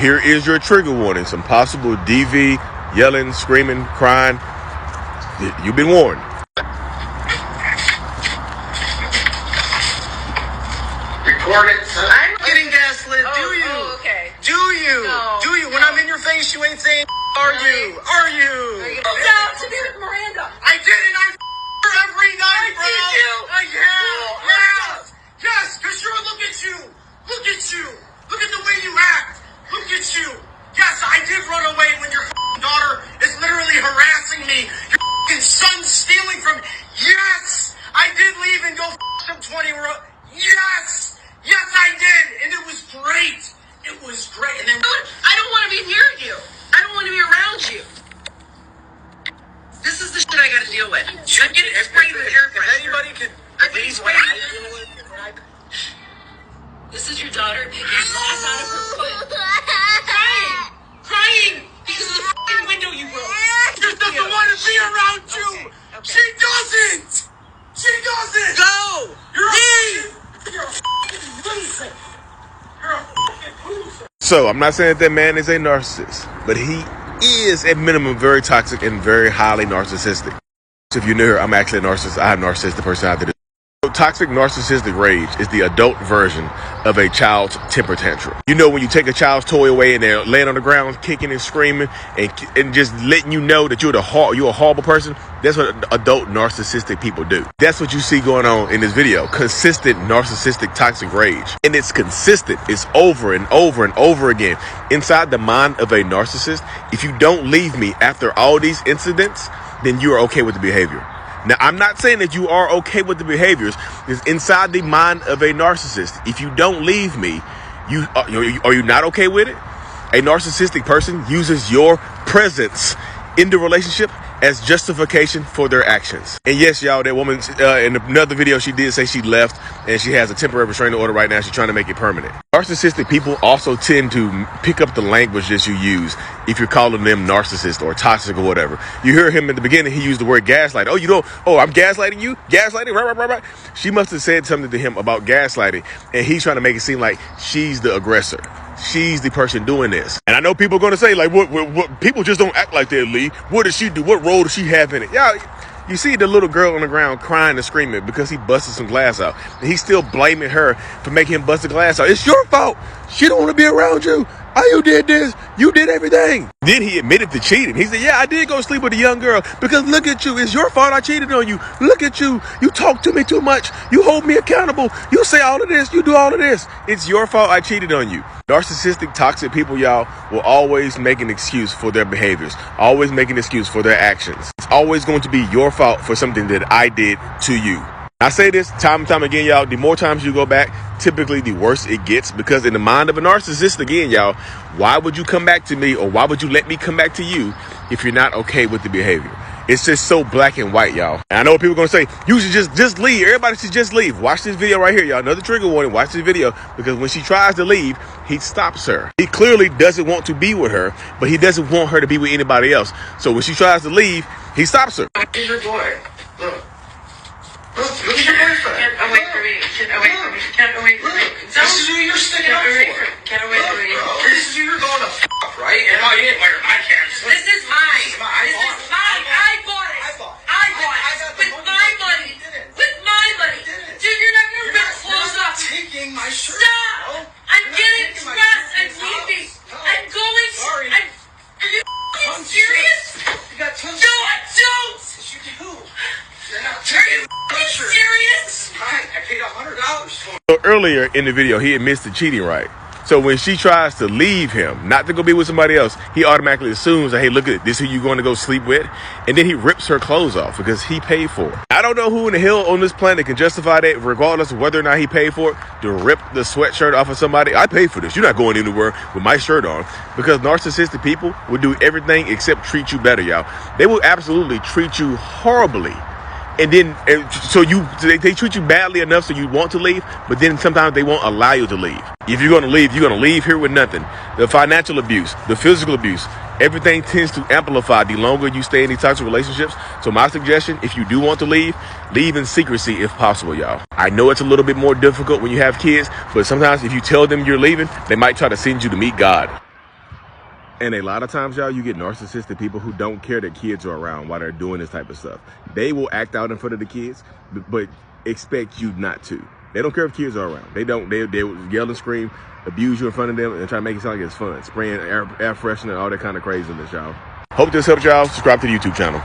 here is your trigger warning. Some possible DV, yelling, screaming, crying. You've been warned. Record it, son. I'm getting gaslit. Do you? Oh, okay. Do you? No, Do you? When I'm in your face, you ain't saying, are you? Are you? Stop to be with Miranda. I didn't. I her every night, bro. Did you? Yes. Yes, because look at you. Look at you. Look at the way you act. Look at you. Yes, I did run away when your daughter is literally harassing me. Your son's stealing from me. Yes, I did leave and go some 20. Yes. Yes, I did. And it was great. It was great. And then I don't want to be near you. I don't want to be around you. This is the shit I got to deal with. I'm getting sprayed with air if freshener. anybody could I'm getting believe what sprayed I with deal with. This is your daughter picking glass out of her foot. Crying because of the f***ing window you broke. She doesn't want to be around you. Okay. She doesn't. She doesn't. Go. Leave. You're a f***ing loser. You're a f***ing loser. So I'm not saying that man is a narcissist, but he is at minimum very toxic and very highly narcissistic. So if you're new here, I'm actually a narcissist. I have narcissistic personality. So toxic narcissistic rage is the adult version of a child's temper tantrum. You know when you take a child's toy away and they're laying on the ground kicking and screaming and just letting you know that you're a horrible person? That's what adult narcissistic people do. That's what you see going on in this video. Consistent narcissistic toxic rage. And it's consistent. It's over and over and over again. Inside the mind of a narcissist, if you don't leave me after all these incidents, then you are okay with the behavior. Now, I'm not saying that you are okay with the behaviors. It's inside the mind of a narcissist. If you don't leave me, are you not okay with it? A narcissistic person uses your presence in the relationship as justification for their actions. And yes, y'all, that woman in another video, she did say she left and she has a temporary restraining order right now. She's trying to make it permanent. Narcissistic people also tend to pick up the language that you use if you're calling them narcissist or toxic or whatever. You hear him in the beginning, he used the word gaslight. I'm gaslighting you? Gaslighting? Right. She must have said something to him about gaslighting, and he's trying to make it seem like she's the aggressor. She's the person doing this. And I know people are going to say, like, what people just don't act like that, Lee. What does she do? What role does she have in it? Yeah, you see the little girl on the ground crying and screaming because he busted some glass out. And he's still blaming her for making him bust the glass out. It's your fault. She don't want to be around you. Oh, you did this. You did everything. Then he admitted to cheating. He said, yeah, I did go sleep with a young girl because look at you. It's your fault I cheated on you. Look at you. You talk to me too much. You hold me accountable. You say all of this. You do all of this. It's your fault I cheated on you. Narcissistic, toxic people, y'all, will always make an excuse for their behaviors. Always make an excuse for their actions. It's always going to be your fault for something that I did to you. I say this time and time again, y'all, the more times you go back, typically the worse it gets, because in the mind of a narcissist, again, y'all, why would you come back to me or why would you let me come back to you if you're not okay with the behavior? It's just so black and white, y'all. And I know what people are going to say, you should just leave. Everybody should just leave. Watch this video right here, y'all. Another trigger warning. Watch this video, because when she tries to leave, he stops her. He clearly doesn't want to be with her, but he doesn't want her to be with anybody else. So when she tries to leave, he stops her. He's your boy. Look. Look at your boyfriend. Get away from me. Get away from me. Get away from me. This is who you're sticking up for. Get away from me. This is who you're going to right? And oh, you didn't wear my cans. This is mine. This is mine. I bought it. I bought it. With my money. With my money. Dude, you're not going to rip clothes off. Taking my shirt. Stop. I'm getting dressed. I'm leaving. I'm going. Sorry. Are you serious? You got tons No, I don't. Yes, you do. You're not Are you serious? Fine. I paid $100 for it. So earlier in the video, he admits to cheating, right? So when she tries to leave him, not to go be with somebody else, he automatically assumes that, hey, look at this, who you going to go sleep with? And then he rips her clothes off because he paid for it. I don't know who in the hell on this planet can justify that, regardless of whether or not he paid for it, to rip the sweatshirt off of somebody. I paid for this. You're not going anywhere with my shirt on. Because narcissistic people will do everything except treat you better, y'all. They will absolutely treat you horribly. And then, they treat you badly enough so you want to leave, but then sometimes they won't allow you to leave. If you're going to leave, you're going to leave here with nothing. The financial abuse, the physical abuse, everything tends to amplify the longer you stay in these types of relationships. So my suggestion, if you do want to leave in secrecy if possible, y'all. I know it's a little bit more difficult when you have kids, but sometimes if you tell them you're leaving, they might try to send you to meet God. And a lot of times, y'all, you get narcissistic people who don't care that kids are around while they're doing this type of stuff. They will act out in front of the kids, but expect you not to. They don't care if kids are around. They will yell and scream, abuse you in front of them, and try to make it sound like it's fun. Spraying air freshener and all that kind of craziness, y'all. Hope this helped y'all. Subscribe to the YouTube channel.